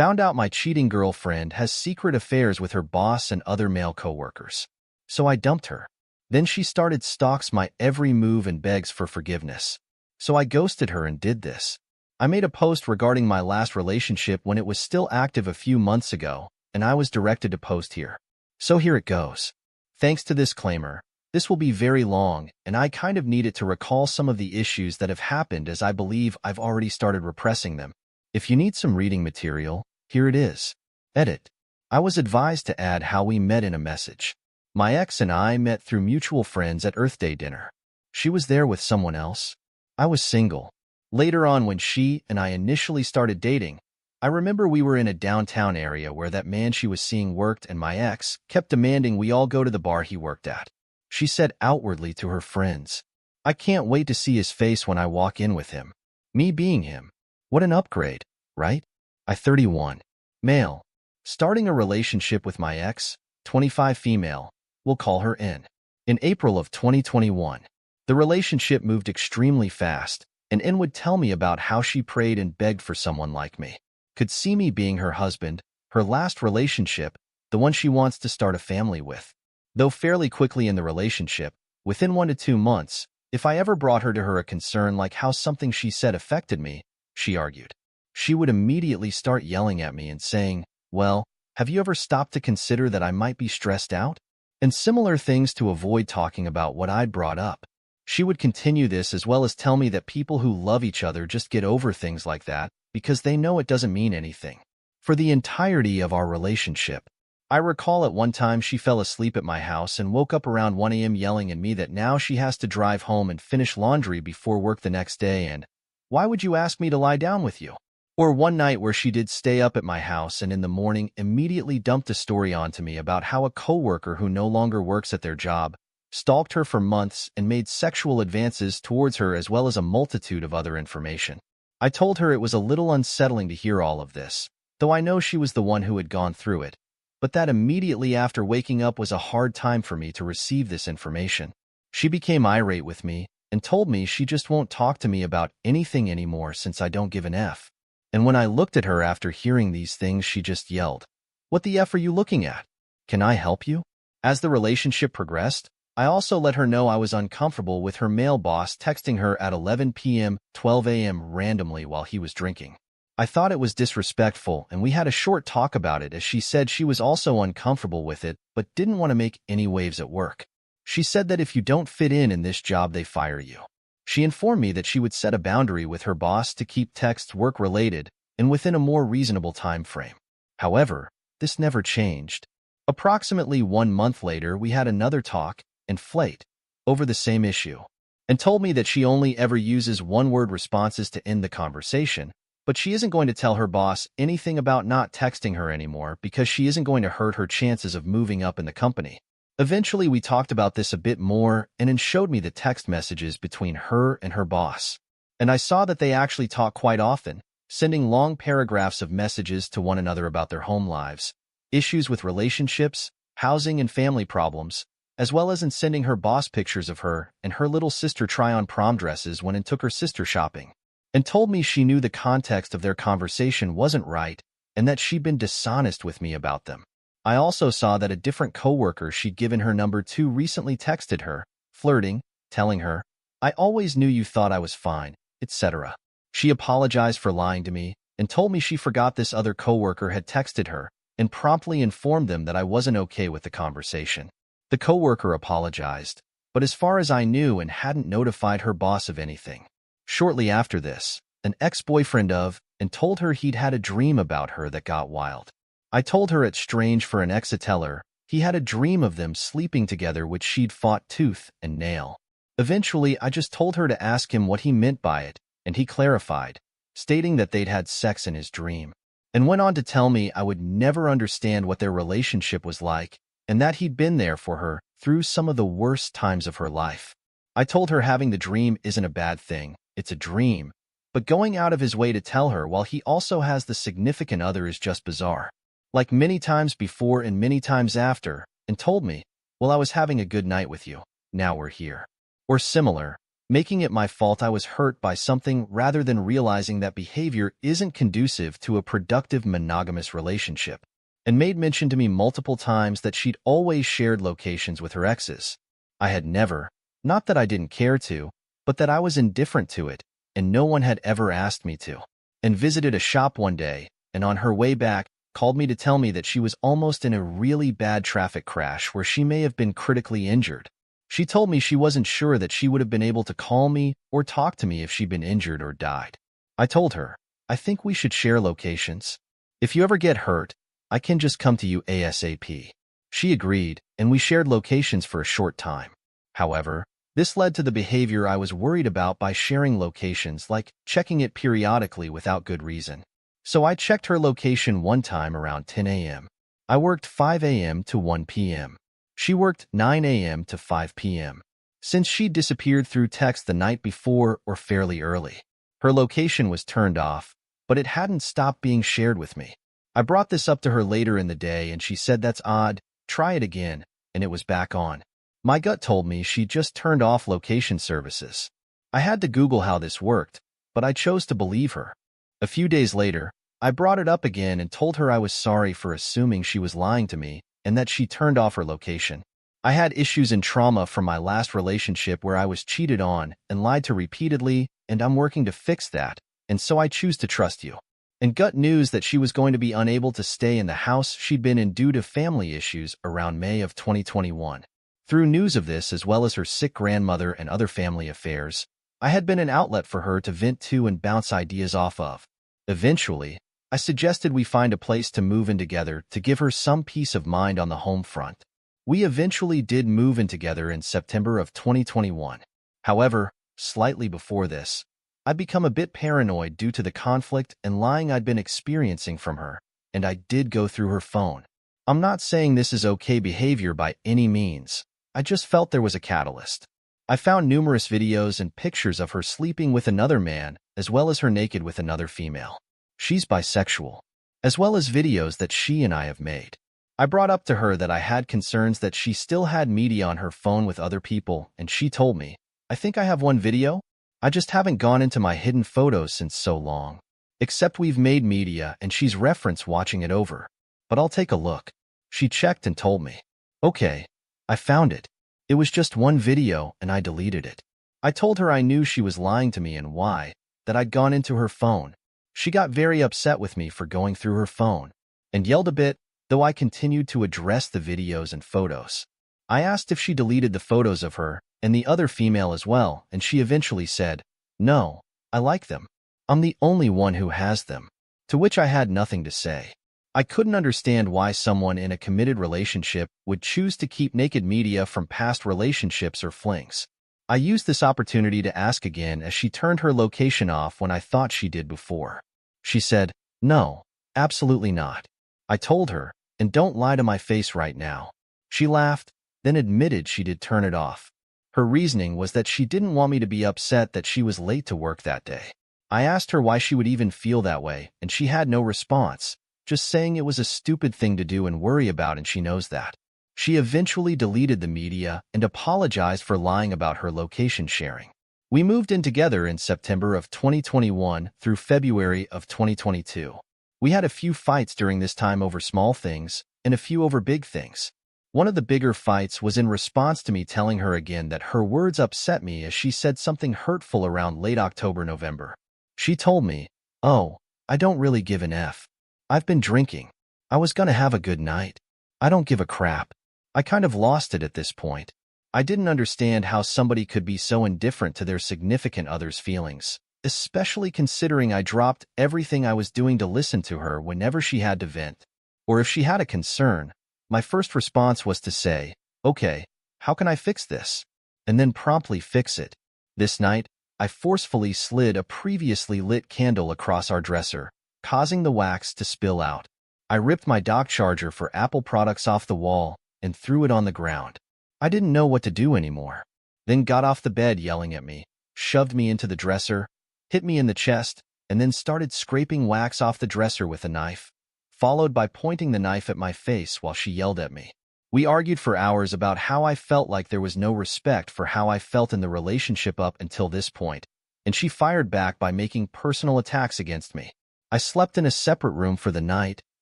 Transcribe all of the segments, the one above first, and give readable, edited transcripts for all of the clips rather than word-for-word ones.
Found out my cheating girlfriend has secret affairs with her boss and other male coworkers. So I dumped her. Then she started stalks my every move and begs for forgiveness. So I ghosted her and did this. I made a post regarding my last relationship when it was still active a few months ago, and I was directed to post here. So here it goes. Thanks to this disclaimer, this will be very long, and I kind of need it to recall some of the issues that have happened as I believe I've already started repressing them. If you need some reading material, here it is. Edit. I was advised to add how we met in a message. My ex and I met through mutual friends at Earth Day dinner. She was there with someone else. I was single. Later on, when she and I initially started dating, I remember we were in a downtown area where that man she was seeing worked, and my ex kept demanding we all go to the bar he worked at. She said outwardly to her friends, "I can't wait to see his face when I walk in with him." Me being him. What an upgrade, right? I 31. Male. Starting a relationship with my ex, 25 female. We'll call her N. In April of 2021. The relationship moved extremely fast, and N would tell me about how she prayed and begged for someone like me. Could see me being her husband, her last relationship, the one she wants to start a family with. Though fairly quickly in the relationship, within 1 to 2 months, if I ever brought her to her a concern like how something she said affected me, she argued. She would immediately start yelling at me and saying, "Well, have you ever stopped to consider that I might be stressed out?" And similar things to avoid talking about what I'd brought up. She would continue this as well as tell me that people who love each other just get over things like that because they know it doesn't mean anything. For the entirety of our relationship, I recall at one time she fell asleep at my house and woke up around 1 a.m. yelling at me that now she has to drive home and finish laundry before work the next day, and, "Why would you ask me to lie down with you?" Or one night where she did stay up at my house and in the morning immediately dumped a story onto me about how a coworker who no longer works at their job stalked her for months and made sexual advances towards her, as well as a multitude of other information. I told her it was a little unsettling to hear all of this, though I know she was the one who had gone through it, but that immediately after waking up was a hard time for me to receive this information. She became irate with me and told me she just won't talk to me about anything anymore since I don't give an F. And when I looked at her after hearing these things, she just yelled, "What the F are you looking at? Can I help you?" As the relationship progressed, I also let her know I was uncomfortable with her male boss texting her at 11 p.m., 12 a.m. randomly while he was drinking. I thought it was disrespectful, and we had a short talk about it as she said she was also uncomfortable with it but didn't want to make any waves at work. She said that if you don't fit in this job, they fire you. She informed me that she would set a boundary with her boss to keep texts work-related and within a more reasonable time frame. However, this never changed. Approximately 1 month later, we had another talk and flate over the same issue, and told me that she only ever uses one-word responses to end the conversation, but she isn't going to tell her boss anything about not texting her anymore because she isn't going to hurt her chances of moving up in the company. Eventually, we talked about this a bit more and then showed me the text messages between her and her boss. And I saw that they actually talk quite often, sending long paragraphs of messages to one another about their home lives, issues with relationships, housing and family problems, as well as in sending her boss pictures of her and her little sister try-on prom dresses when and took her sister shopping, and told me she knew the context of their conversation wasn't right and that she'd been dishonest with me about them. I also saw that a different coworker she'd given her number to recently texted her, flirting, telling her, "I always knew you thought I was fine," etc. She apologized for lying to me and told me she forgot this other coworker had texted her and promptly informed them that I wasn't okay with the conversation. The coworker apologized, but as far as I knew and hadn't notified her boss of anything. Shortly after this, an ex-boyfriend and told her he'd had a dream about her that got wild. I told her it's strange for an ex to tell her he had a dream of them sleeping together, which she'd fought tooth and nail. Eventually, I just told her to ask him what he meant by it, and he clarified, stating that they'd had sex in his dream, and went on to tell me I would never understand what their relationship was like and that he'd been there for her through some of the worst times of her life. I told her having the dream isn't a bad thing, it's a dream, but going out of his way to tell her while he also has the significant other is just bizarre. Like many times before and many times after, and told me, "Well, I was having a good night with you, now we're here." Or similar, making it my fault I was hurt by something rather than realizing that behavior isn't conducive to a productive monogamous relationship, and made mention to me multiple times that she'd always shared locations with her exes. I had never, not that I didn't care to, but that I was indifferent to it, and no one had ever asked me to. And visited a shop one day, and on her way back, called me to tell me that she was almost in a really bad traffic crash where she may have been critically injured. She told me she wasn't sure that she would have been able to call me or talk to me if she'd been injured or died. I told her, I think we should share locations. If you ever get hurt, I can just come to you ASAP. She agreed, and we shared locations for a short time. However, this led to the behavior I was worried about by sharing locations, like checking it periodically without good reason. So I checked her location one time around 10 a.m. I worked 5 a.m. to 1 p.m. She worked 9 a.m. to 5 p.m. Since she disappeared through text the night before or fairly early, her location was turned off, but it hadn't stopped being shared with me. I brought this up to her later in the day and she said that's odd, try it again, and it was back on. My gut told me she just turned off location services. I had to Google how this worked, but I chose to believe her. A few days later, I brought it up again and told her I was sorry for assuming she was lying to me and that she turned off her location. I had issues and trauma from my last relationship where I was cheated on and lied to repeatedly, and I'm working to fix that, and so I choose to trust you. And gut news that she was going to be unable to stay in the house she'd been in due to family issues around May of 2021. Through news of this, as well as her sick grandmother and other family affairs, I had been an outlet for her to vent to and bounce ideas off of. Eventually, I suggested we find a place to move in together to give her some peace of mind on the home front. We eventually did move in together in September of 2021. However, slightly before this, I'd become a bit paranoid due to the conflict and lying I'd been experiencing from her, and I did go through her phone. I'm not saying this is okay behavior by any means. I just felt there was a catalyst. I found numerous videos and pictures of her sleeping with another man, as well as her naked with another female. She's bisexual, as well as videos that she and I have made. I brought up to her that I had concerns that she still had media on her phone with other people, and she told me, I think I have one video. I just haven't gone into my hidden photos since so long. Except we've made media and she's referenced watching it over. But I'll take a look. She checked and told me, okay, I found it. It was just one video and I deleted it. I told her I knew she was lying to me and why, that I'd gone into her phone. She got very upset with me for going through her phone and yelled a bit, though I continued to address the videos and photos. I asked if she deleted the photos of her and the other female as well, and she eventually said, no, I like them. I'm the only one who has them. To which I had nothing to say. I couldn't understand why someone in a committed relationship would choose to keep naked media from past relationships or flings. I used this opportunity to ask again as she turned her location off when I thought she did before. She said, no, absolutely not. I told her, and don't lie to my face right now. She laughed, then admitted she did turn it off. Her reasoning was that she didn't want me to be upset that she was late to work that day. I asked her why she would even feel that way, and she had no response, just saying it was a stupid thing to do and worry about, and she knows that. She eventually deleted the media and apologized for lying about her location sharing. We moved in together in September of 2021 through February of 2022. We had a few fights during this time over small things and a few over big things. One of the bigger fights was in response to me telling her again that her words upset me as she said something hurtful around late October, November. She told me, oh, I don't really give an F. I've been drinking. I was gonna have a good night. I don't give a crap. I kind of lost it at this point. I didn't understand how somebody could be so indifferent to their significant other's feelings, especially considering I dropped everything I was doing to listen to her whenever she had to vent. Or if she had a concern, my first response was to say, okay, how can I fix this? And then promptly fix it. This night, I forcefully slid a previously lit candle across our dresser, causing the wax to spill out. I ripped my dock charger for Apple products off the wall and threw it on the ground. I didn't know what to do anymore. Then got off the bed yelling at me, shoved me into the dresser, hit me in the chest, and then started scraping wax off the dresser with a knife, followed by pointing the knife at my face while she yelled at me. We argued for hours about how I felt like there was no respect for how I felt in the relationship up until this point, and she fired back by making personal attacks against me. I slept in a separate room for the night,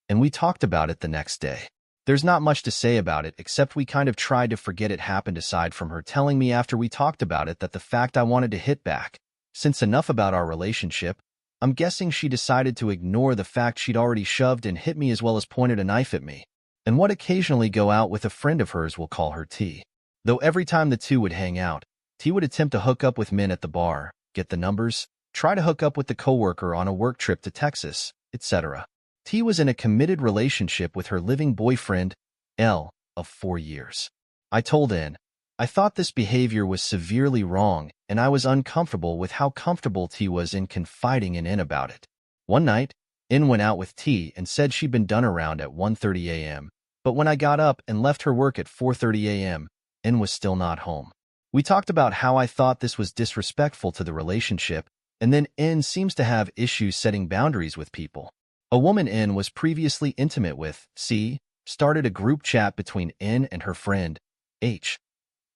and we talked about it the next day. There's not much to say about it except we kind of tried to forget it happened aside from her telling me after we talked about it that the fact I wanted to hit back. Since enough about our relationship, I'm guessing she decided to ignore the fact she'd already shoved and hit me as well as pointed a knife at me. And would occasionally go out with a friend of hers, we'll call her T. Though every time the two would hang out, T would attempt to hook up with men at the bar, get the numbers, try to hook up with the coworker on a work trip to Texas, etc. T was in a committed relationship with her living boyfriend, L, of 4 years. I told N, I thought this behavior was severely wrong, and I was uncomfortable with how comfortable T was in confiding in N about it. One night, N went out with T and said she'd been done around at 1:30 a.m., but when I got up and left her work at 4:30 a.m., N was still not home. We talked about how I thought this was disrespectful to the relationship, and then N seems to have issues setting boundaries with people. A woman N was previously intimate with, C, started a group chat between N and her friend, H.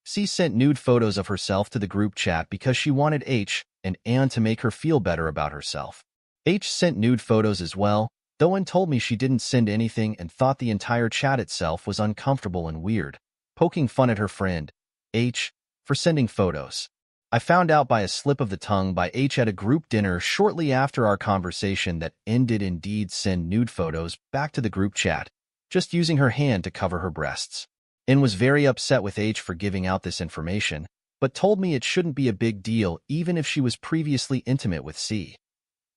C sent nude photos of herself to the group chat because she wanted H and Ann to make her feel better about herself. H sent nude photos as well, though Ann told me she didn't send anything and thought the entire chat itself was uncomfortable and weird, poking fun at her friend, H, for sending photos. I found out by a slip of the tongue by H at a group dinner shortly after our conversation that N did indeed send nude photos back to the group chat, just using her hand to cover her breasts. N was very upset with H for giving out this information, but told me it shouldn't be a big deal even if she was previously intimate with C.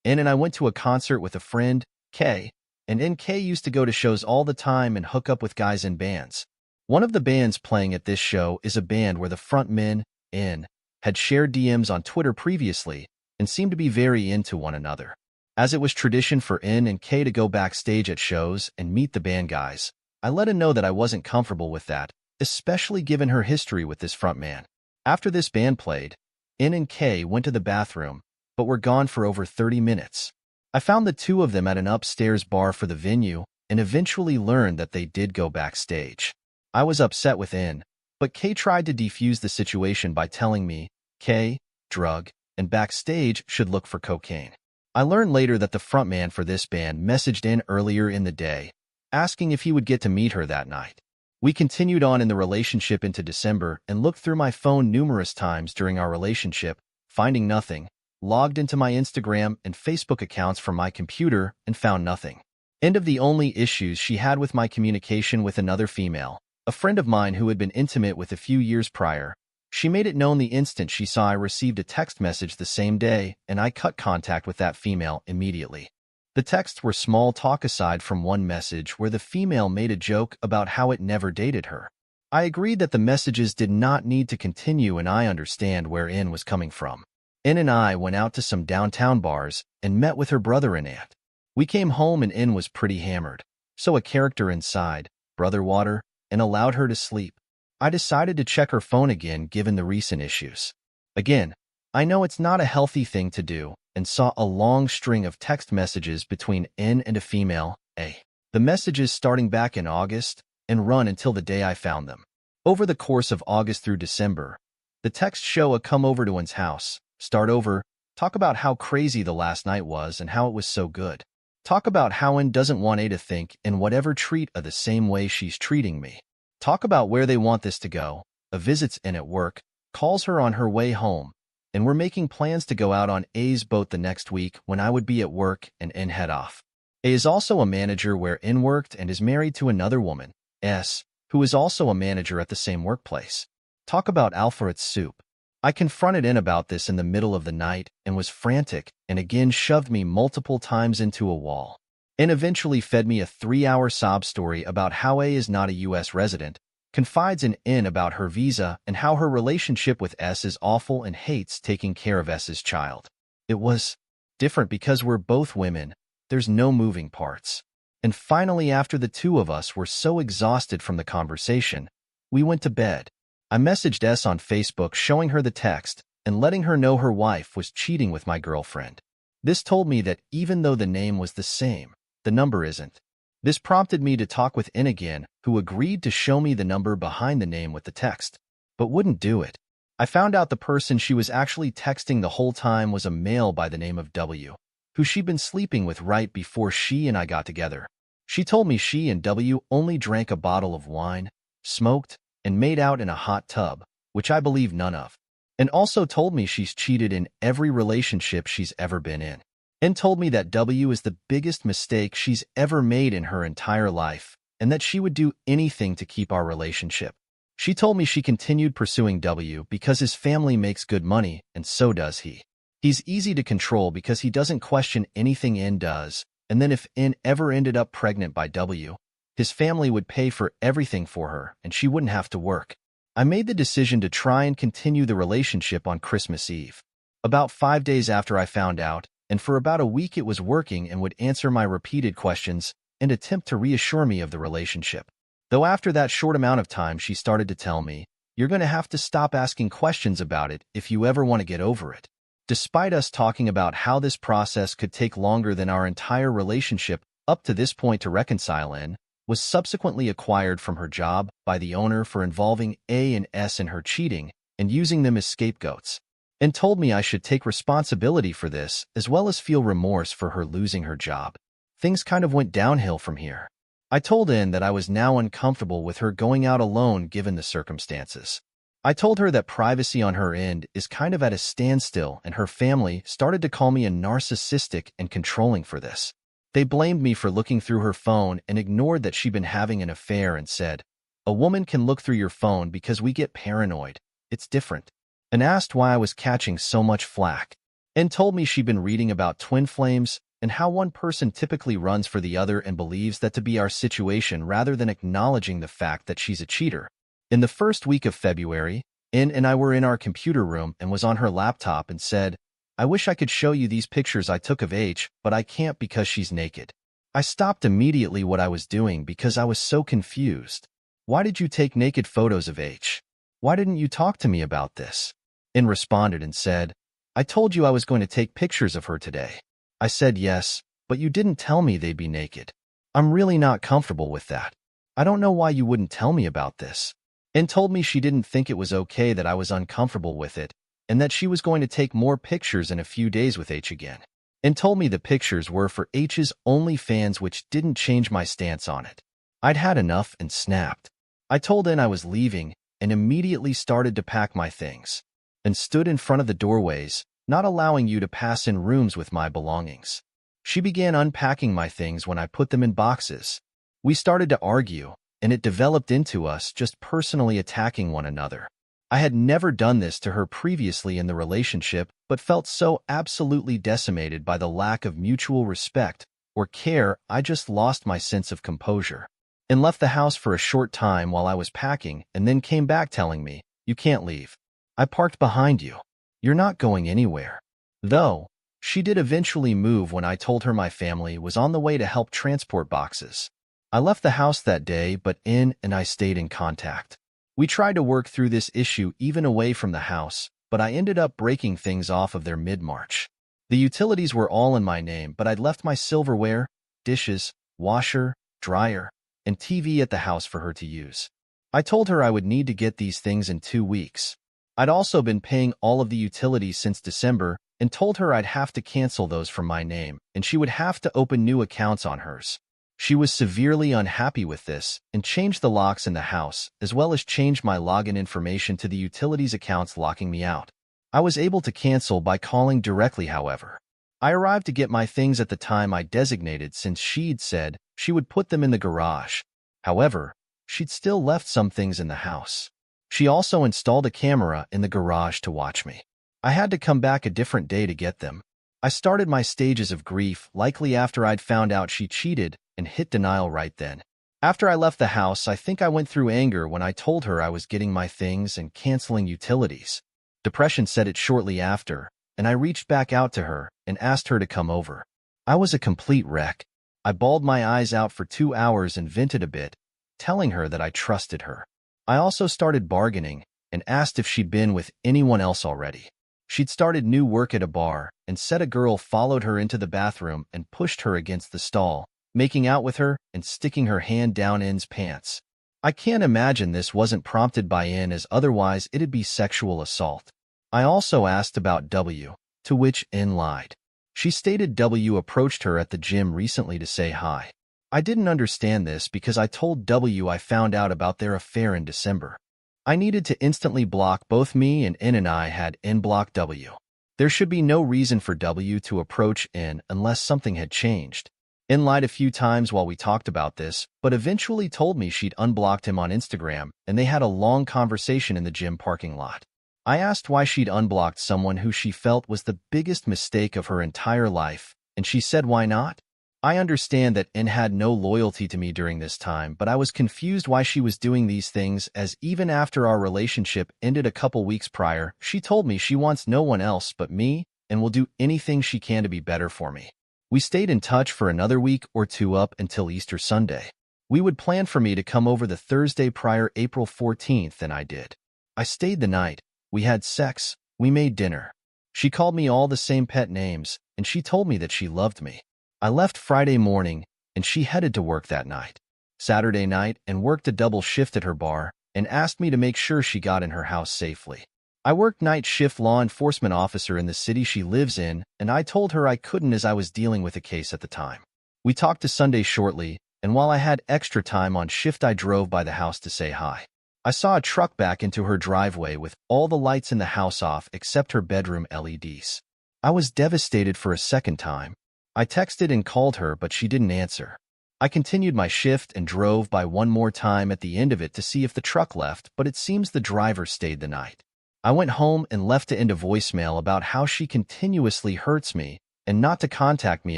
N and I went to a concert with a friend, K, and NK used to go to shows all the time and hook up with guys in bands. One of the bands playing at this show is a band where the frontmen, N, had shared DMs on Twitter previously and seemed to be very into one another. As it was tradition for N and K to go backstage at shows and meet the band guys, I let N know that I wasn't comfortable with that, especially given her history with this frontman. After this band played, N and K went to the bathroom, but were gone for over 30 minutes. I found the two of them at an upstairs bar for the venue and eventually learned that they did go backstage. I was upset with N, but K tried to defuse the situation by telling me, K, drug, and backstage should look for cocaine. I learned later that the frontman for this band messaged N earlier in the day, asking if he would get to meet her that night. We continued on in the relationship into December and looked through my phone numerous times during our relationship, finding nothing, logged into my Instagram and Facebook accounts from my computer and found nothing. End of the only issues she had with my communication with another female, a friend of mine who had been intimate with a few years prior. She made it known the instant she saw I received a text message the same day, and I cut contact with that female immediately. The texts were small talk aside from one message where the female made a joke about how it never dated her. I agreed that the messages did not need to continue and I understand where N was coming from. N and I went out to some downtown bars and met with her brother and aunt. We came home and N was pretty hammered, so a character inside, brother water, and allowed her to sleep. I decided to check her phone again given the recent issues. Again, I know it's not a healthy thing to do, and saw a long string of text messages between N and a female, A. The messages starting back in August and run until the day I found them. Over the course of August through December, the texts show a come over to N's house, start over, talk about how crazy the last night was and how it was so good. Talk about how N doesn't want A to think and whatever treat the same way she's treating me. Talk about where they want this to go, a visits N at work, calls her on her way home, and we're making plans to go out on A's boat the next week when I would be at work and N head off. A is also a manager where N worked and is married to another woman, S, who is also a manager at the same workplace. Talk about alphabet soup. I confronted N about this in the middle of the night and was frantic and again shoved me multiple times into a wall. N eventually fed me a 3-hour sob story about how A is not a U.S. resident, confides in N about her visa and how her relationship with S is awful and hates taking care of S's child. It was different because we're both women, there's no moving parts. And finally, after the two of us were so exhausted from the conversation, we went to bed. I messaged S on Facebook showing her the text and letting her know her wife was cheating with my girlfriend. This told me that even though the name was the same, the number isn't. This prompted me to talk with N again, who agreed to show me the number behind the name with the text, but wouldn't do it. I found out the person she was actually texting the whole time was a male by the name of W, who she'd been sleeping with right before she and I got together. She told me she and W only drank a bottle of wine, smoked, and made out in a hot tub, which I believe none of, and also told me she's cheated in every relationship she's ever been in, and told me that W is the biggest mistake she's ever made in her entire life, and that she would do anything to keep our relationship. She told me she continued pursuing W because his family makes good money, and so does he. He's easy to control because he doesn't question anything N does, and then if N ever ended up pregnant by W, his family would pay for everything for her, and she wouldn't have to work. I made the decision to try and continue the relationship on Christmas Eve. About 5 days after I found out, and for about a week it was working and would answer my repeated questions and attempt to reassure me of the relationship. Though after that short amount of time she started to tell me, "You're going to have to stop asking questions about it if you ever want to get over it." Despite us talking about how this process could take longer than our entire relationship up to this point to reconcile, N was subsequently acquired from her job by the owner for involving A and S in her cheating and using them as scapegoats, and told me I should take responsibility for this as well as feel remorse for her losing her job. Things kind of went downhill from here. I told N that I was now uncomfortable with her going out alone given the circumstances. I told her that privacy on her end is kind of at a standstill, and her family started to call me a narcissistic and controlling for this. They blamed me for looking through her phone and ignored that she'd been having an affair and said, "A woman can look through your phone because we get paranoid. It's different." And asked why I was catching so much flack, and told me she'd been reading about twin flames and how one person typically runs for the other and believes that to be our situation rather than acknowledging the fact that she's a cheater. In the first week of February, N and I were in our computer room and was on her laptop and said, "I wish I could show you these pictures I took of H, but I can't because she's naked." I stopped immediately what I was doing because I was so confused. "Why did you take naked photos of H? Why didn't you talk to me about this?" N responded and said, "I told you I was going to take pictures of her today." I said yes, but you didn't tell me they'd be naked. I'm really not comfortable with that. I don't know why you wouldn't tell me about this. And told me she didn't think it was okay that I was uncomfortable with it, and that she was going to take more pictures in a few days with H again. And told me the pictures were for H's OnlyFans, which didn't change my stance on it. I'd had enough and snapped. I told N I was leaving and immediately started to pack my things, and stood in front of the doorways, not allowing you to pass in rooms with my belongings. She began unpacking my things when I put them in boxes. We started to argue, and it developed into us just personally attacking one another. I had never done this to her previously in the relationship, but felt so absolutely decimated by the lack of mutual respect or care, I just lost my sense of composure, and left the house for a short time while I was packing, and then came back telling me, "You can't leave. I parked behind you. You're not going anywhere." Though, she did eventually move when I told her my family was on the way to help transport boxes. I left the house that day, but N and I stayed in contact. We tried to work through this issue even away from the house, but I ended up breaking things off of there mid-March. The utilities were all in my name, but I'd left my silverware, dishes, washer, dryer, and TV at the house for her to use. I told her I would need to get these things in 2 weeks. I'd also been paying all of the utilities since December and told her I'd have to cancel those from my name, and she would have to open new accounts on hers. She was severely unhappy with this and changed the locks in the house, as well as changed my login information to the utilities accounts, locking me out. I was able to cancel by calling directly, however. I arrived to get my things at the time I designated since she'd said she would put them in the garage. However, she'd still left some things in the house. She also installed a camera in the garage to watch me. I had to come back a different day to get them. I started my stages of grief likely after I'd found out she cheated and hit denial right then. After I left the house, I think I went through anger when I told her I was getting my things and canceling utilities. Depression set it shortly after, and I reached back out to her and asked her to come over. I was a complete wreck. I bawled my eyes out for 2 hours and vented a bit, telling her that I trusted her. I also started bargaining and asked if she'd been with anyone else already. She'd started new work at a bar and said a girl followed her into the bathroom and pushed her against the stall, making out with her, and sticking her hand down N's pants. I can't imagine this wasn't prompted by N, as otherwise it'd be sexual assault. I also asked about W, to which N lied. She stated W approached her at the gym recently to say hi. I didn't understand this because I told W I found out about their affair in December. I needed to instantly block both me and I had N block W. There should be no reason for W to approach N unless something had changed. N lied a few times while we talked about this, but eventually told me she'd unblocked him on Instagram, and they had a long conversation in the gym parking lot. I asked why she'd unblocked someone who she felt was the biggest mistake of her entire life, and she said why not? I understand that N had no loyalty to me during this time, but I was confused why she was doing these things, as even after our relationship ended a couple weeks prior, she told me she wants no one else but me and will do anything she can to be better for me. We stayed in touch for another week or two up until Easter Sunday. We would plan for me to come over the Thursday prior, April 14th, and I did. I stayed the night. We had sex. We made dinner. She called me all the same pet names, and she told me that she loved me. I left Friday morning, and she headed to work that night. Saturday night, and worked a double shift at her bar, and asked me to make sure she got in her house safely. I worked night shift law enforcement officer in the city she lives in, and I told her I couldn't as I was dealing with a case at the time. We talked to Sunday shortly, and while I had extra time on shift, I drove by the house to say hi. I saw a truck back into her driveway with all the lights in the house off except her bedroom LEDs. I was devastated for a second time. I texted and called her, but she didn't answer. I continued my shift and drove by one more time at the end of it to see if the truck left, but it seems the driver stayed the night. I went home and left to end a voicemail about how she continuously hurts me and not to contact me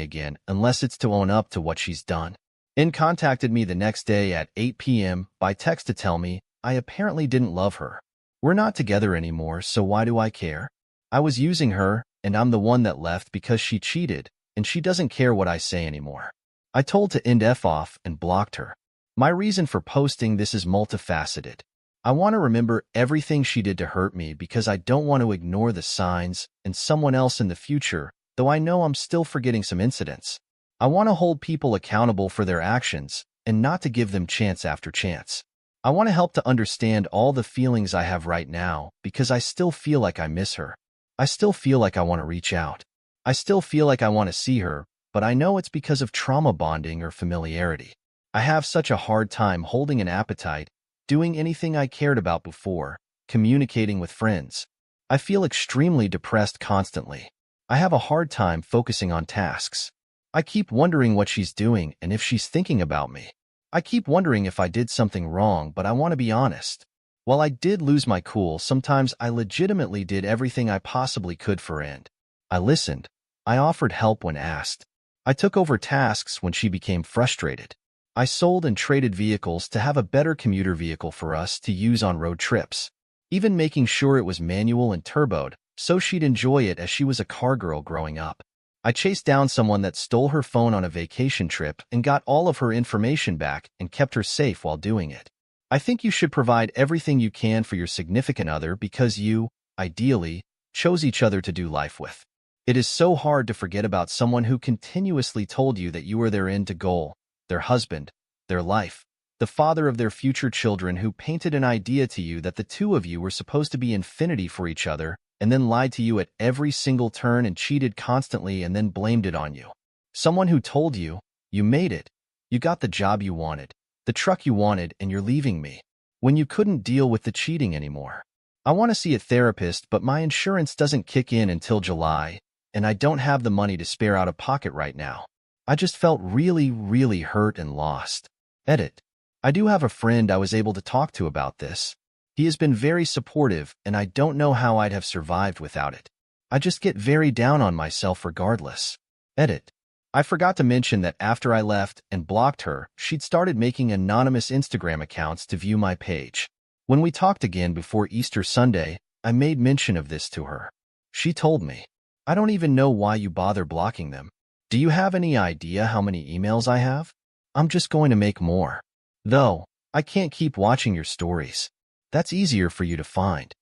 again unless it's to own up to what she's done. N contacted me the next day at 8 p.m. by text to tell me I apparently didn't love her. We're not together anymore, so why do I care? I was using her, and I'm the one that left because she cheated, and she doesn't care what I say anymore. I told to end F off and blocked her. My reason for posting this is multifaceted. I want to remember everything she did to hurt me because I don't want to ignore the signs and someone else in the future, though I know I'm still forgetting some incidents. I want to hold people accountable for their actions and not to give them chance after chance. I want to help to understand all the feelings I have right now because I still feel like I miss her. I still feel like I want to reach out. I still feel like I want to see her, but I know it's because of trauma bonding or familiarity. I have such a hard time holding an appetite, doing anything I cared about before, communicating with friends. I feel extremely depressed constantly. I have a hard time focusing on tasks. I keep wondering what she's doing and if she's thinking about me. I keep wondering if I did something wrong, but I want to be honest. While I did lose my cool, sometimes I legitimately did everything I possibly could for N. I listened. I offered help when asked. I took over tasks when she became frustrated. I sold and traded vehicles to have a better commuter vehicle for us to use on road trips, even making sure it was manual and turboed so she'd enjoy it as she was a car girl growing up. I chased down someone that stole her phone on a vacation trip and got all of her information back and kept her safe while doing it. I think you should provide everything you can for your significant other because you, ideally, chose each other to do life with. It is so hard to forget about someone who continuously told you that you were their end goal, their husband, their life, the father of their future children, who painted an idea to you that the two of you were supposed to be infinity for each other, and then lied to you at every single turn and cheated constantly and then blamed it on you. Someone who told you, you made it, you got the job you wanted, the truck you wanted, and you're leaving me, when you couldn't deal with the cheating anymore. I want to see a therapist, but my insurance doesn't kick in until July, and I don't have the money to spare out of pocket right now. I just felt really, really hurt and lost. Edit. I do have a friend I was able to talk to about this. He has been very supportive, and I don't know how I'd have survived without it. I just get very down on myself regardless. Edit. I forgot to mention that after I left and blocked her, she'd started making anonymous Instagram accounts to view my page. When we talked again before Easter Sunday, I made mention of this to her. She told me, "I don't even know why you bother blocking them. Do you have any idea how many emails I have? I'm just going to make more. Though, I can't keep watching your stories. That's easier for you to find.